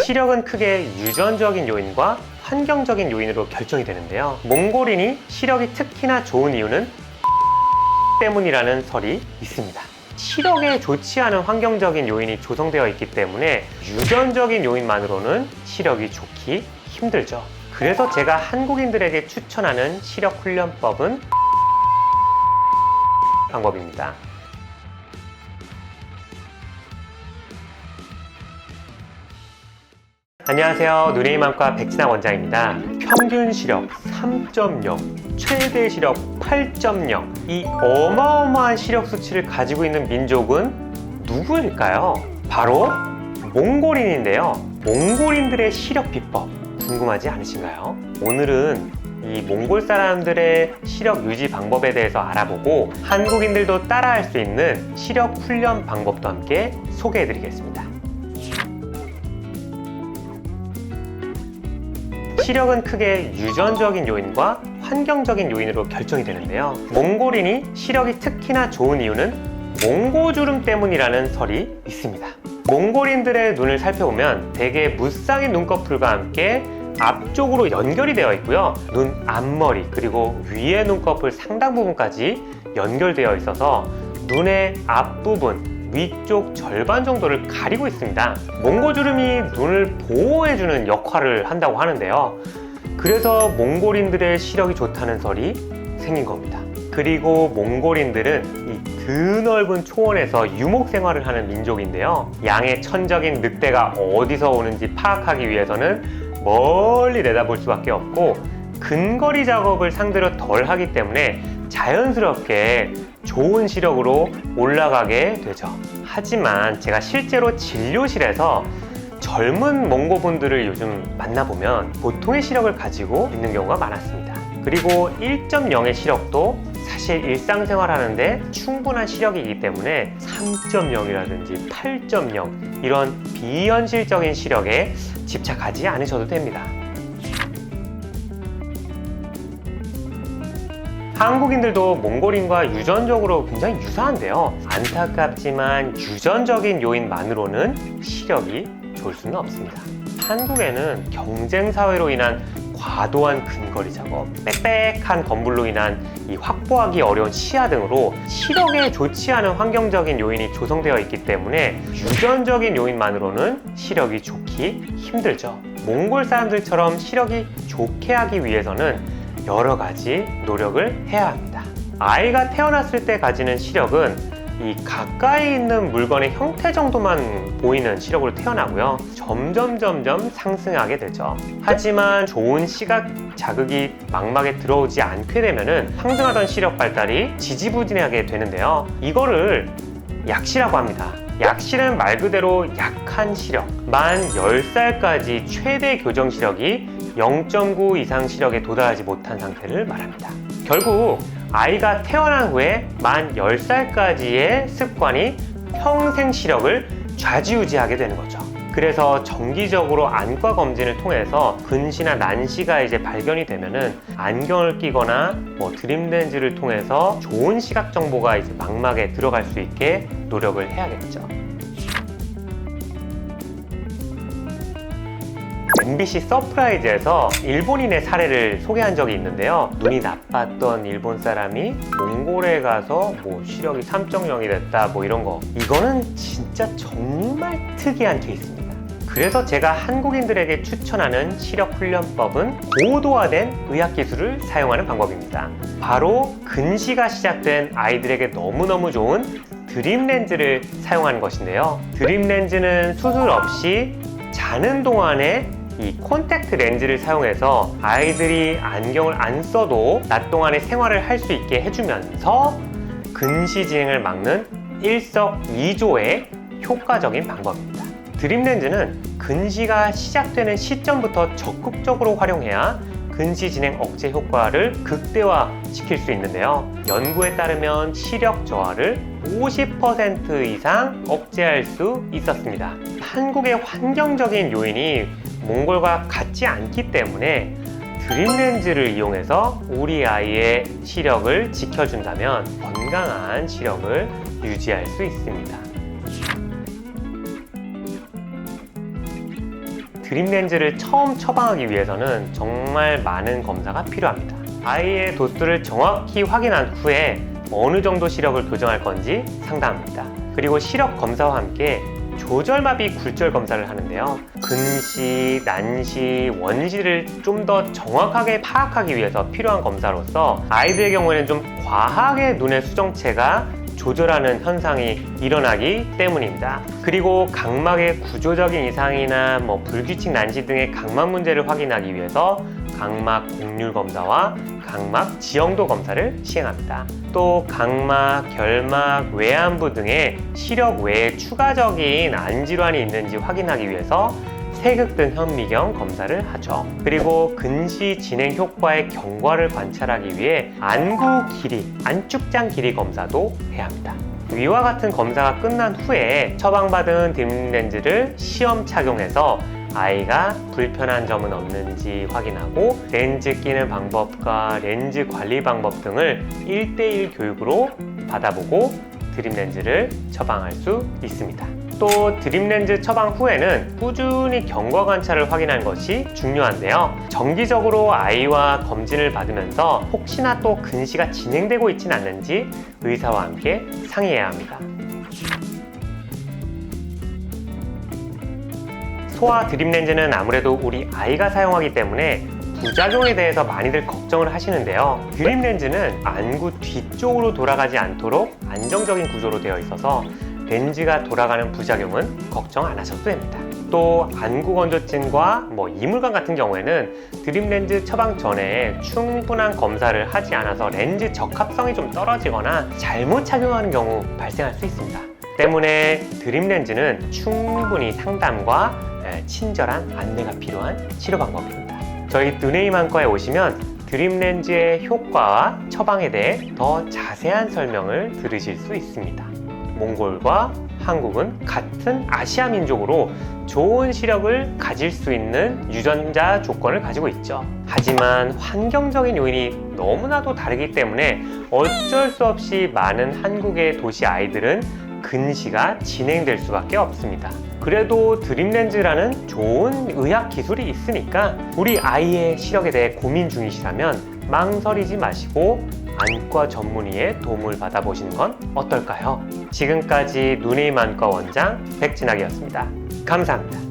시력은 크게 유전적인 요인과 환경적인 요인으로 결정이 되는데요. 몽골인이 시력이 특히나 좋은 이유는 때문이라는 설이 있습니다. 시력에 좋지 않은 환경적인 요인이 조성되어 있기 때문에 유전적인 요인만으로는 시력이 좋기 힘들죠. 그래서 제가 한국인들에게 추천하는 시력 훈련법은 방법입니다. 안녕하세요. 눈의 희망과 백진아 원장입니다. 평균 시력 3.0, 최대 시력 8.0, 이 어마어마한 시력 수치를 가지고 있는 민족은 누구일까요? 바로 몽골인인데요. 몽골인들의 시력 비법 궁금하지 않으신가요? 오늘은 이 몽골 사람들의 시력 유지 방법에 대해서 알아보고 한국인들도 따라할 수 있는 시력 훈련 방법도 함께 소개해 드리겠습니다. 시력은 크게 유전적인 요인과 환경적인 요인으로 결정이 되는데요. 몽골인이 시력이 특히나 좋은 이유는 몽고주름 때문이라는 설이 있습니다. 몽골인들의 눈을 살펴보면 대개 무쌍인 눈꺼풀과 함께 앞쪽으로 연결이 되어 있고요. 눈 앞머리 그리고 위에 눈꺼풀 상당 부분까지 연결되어 있어서 눈의 앞부분 위쪽 절반 정도를 가리고 있습니다. 몽고주름이 눈을 보호해주는 역할을 한다고 하는데요. 그래서 몽골인들의 시력이 좋다는 설이 생긴 겁니다. 그리고 몽골인들은 이 드넓은 초원에서 유목 생활을 하는 민족인데요. 양의 천적인 늑대가 어디서 오는지 파악하기 위해서는 멀리 내다볼 수밖에 없고 근거리 작업을 상대로 덜 하기 때문에 자연스럽게 좋은 시력으로 올라가게 되죠. 하지만 제가 실제로 진료실에서 젊은 몽고분들을 요즘 만나보면 보통의 시력을 가지고 있는 경우가 많았습니다. 그리고 1.0의 시력도 사실 일상생활 하는데 충분한 시력이기 때문에 3.0이라든지 8.0 이런 비현실적인 시력에 집착하지 않으셔도 됩니다. 한국인들도 몽골인과 유전적으로 굉장히 유사한데요. 안타깝지만 유전적인 요인만으로는 시력이 좋을 수는 없습니다. 한국에는 경쟁사회로 인한 과도한 근거리 작업, 빽빽한 건물로 인한 이 확보하기 어려운 시야 등으로 시력에 좋지 않은 환경적인 요인이 조성되어 있기 때문에 유전적인 요인만으로는 시력이 좋기 힘들죠. 몽골 사람들처럼 시력이 좋게 하기 위해서는 여러 가지 노력을 해야 합니다. 아이가 태어났을 때 가지는 시력은 이 가까이 있는 물건의 형태 정도만 보이는 시력으로 태어나고요. 점점 상승하게 되죠. 하지만 좋은 시각 자극이 망막에 들어오지 않게 되면은 상승하던 시력 발달이 지지부진하게 되는데요. 이거를 약시라고 합니다. 약시는 말 그대로 약한 시력, 만 10살까지 최대 교정 시력이 0.9 이상 시력에 도달하지 못한 상태를 말합니다. 결국 아이가 태어난 후에 만 10살까지의 습관이 평생 시력을 좌지우지하게 되는 거죠. 그래서 정기적으로 안과 검진을 통해서 근시나 난시가 이제 발견이 되면은 안경을 끼거나 드림 렌즈를 통해서 좋은 시각 정보가 이제 망막에 들어갈 수 있게 노력을 해야겠죠. MBC 서프라이즈에서 일본인의 사례를 소개한 적이 있는데요. 눈이 나빴던 일본 사람이 몽골에 가서 시력이 3.0이 됐다 이런 거, 이거는 진짜 정말 특이한 케이스입니다. 그래서 제가 한국인들에게 추천하는 시력 훈련법은 고도화된 의학기술을 사용하는 방법입니다. 바로 근시가 시작된 아이들에게 너무너무 좋은 드림 렌즈를 사용하는 것인데요. 드림 렌즈는 수술 없이 자는 동안에 이 콘택트 렌즈를 사용해서 아이들이 안경을 안 써도 낮 동안에 생활을 할 수 있게 해주면서 근시 진행을 막는 일석이조의 효과적인 방법입니다. 드림 렌즈는 근시가 시작되는 시점부터 적극적으로 활용해야 근시 진행 억제 효과를 극대화시킬 수 있는데요. 연구에 따르면 시력 저하를 50% 이상 억제할 수 있었습니다. 한국의 환경적인 요인이 몽골과 같지 않기 때문에 드림 렌즈를 이용해서 우리 아이의 시력을 지켜준다면 건강한 시력을 유지할 수 있습니다. 드림렌즈를 처음 처방하기 위해서는 정말 많은 검사가 필요합니다. 아이의 도수를 정확히 확인한 후에 어느 정도 시력을 교정할 건지 상담합니다. 그리고 시력 검사와 함께 조절마비 굴절 검사를 하는데요. 근시, 난시, 원시를 좀 더 정확하게 파악하기 위해서 필요한 검사로서 아이들의 경우에는 좀 과하게 눈의 수정체가 조절하는 현상이 일어나기 때문입니다. 그리고 각막의 구조적인 이상이나 불규칙 난시 등의 각막 문제를 확인하기 위해서 각막 곡률 검사와 각막 지형도 검사를 시행합니다. 또 각막, 결막, 외안부 등의 시력 외에 추가적인 안질환이 있는지 확인하기 위해서 세극등 현미경 검사를 하죠. 그리고 근시 진행 효과의 경과를 관찰하기 위해 안구 길이, 안축장 길이 검사도 해야 합니다. 위와 같은 검사가 끝난 후에 처방받은 드림렌즈를 시험 착용해서 아이가 불편한 점은 없는지 확인하고 렌즈 끼는 방법과 렌즈 관리 방법 등을 1:1 교육으로 받아보고 드림렌즈를 처방할 수 있습니다. 또 드림렌즈 처방 후에는 꾸준히 경과 관찰을 확인하는 것이 중요한데요. 정기적으로 아이와 검진을 받으면서 혹시나 또 근시가 진행되고 있진 않는지 의사와 함께 상의해야 합니다. 소아 드림렌즈는 아무래도 우리 아이가 사용하기 때문에 부작용에 대해서 많이들 걱정을 하시는데요. 드림렌즈는 안구 뒤쪽으로 돌아가지 않도록 안정적인 구조로 되어 있어서 렌즈가 돌아가는 부작용은 걱정 안 하셔도 됩니다. 또 안구 건조증과 이물감 같은 경우에는 드림렌즈 처방 전에 충분한 검사를 하지 않아서 렌즈 적합성이 좀 떨어지거나 잘못 착용하는 경우 발생할 수 있습니다. 때문에 드림렌즈는 충분히 상담과 친절한 안내가 필요한 치료 방법입니다. 저희 드네임 안과에 오시면 드림렌즈의 효과와 처방에 대해 더 자세한 설명을 들으실 수 있습니다. 몽골과 한국은 같은 아시아 민족으로 좋은 시력을 가질 수 있는 유전자 조건을 가지고 있죠. 하지만 환경적인 요인이 너무나도 다르기 때문에 어쩔 수 없이 많은 한국의 도시 아이들은 근시가 진행될 수밖에 없습니다. 그래도 드림렌즈라는 좋은 의학 기술이 있으니까 우리 아이의 시력에 대해 고민 중이시라면 망설이지 마시고 안과 전문의의 도움을 받아보시는 건 어떨까요? 지금까지 누네임 안과 원장 백진학이었습니다. 감사합니다.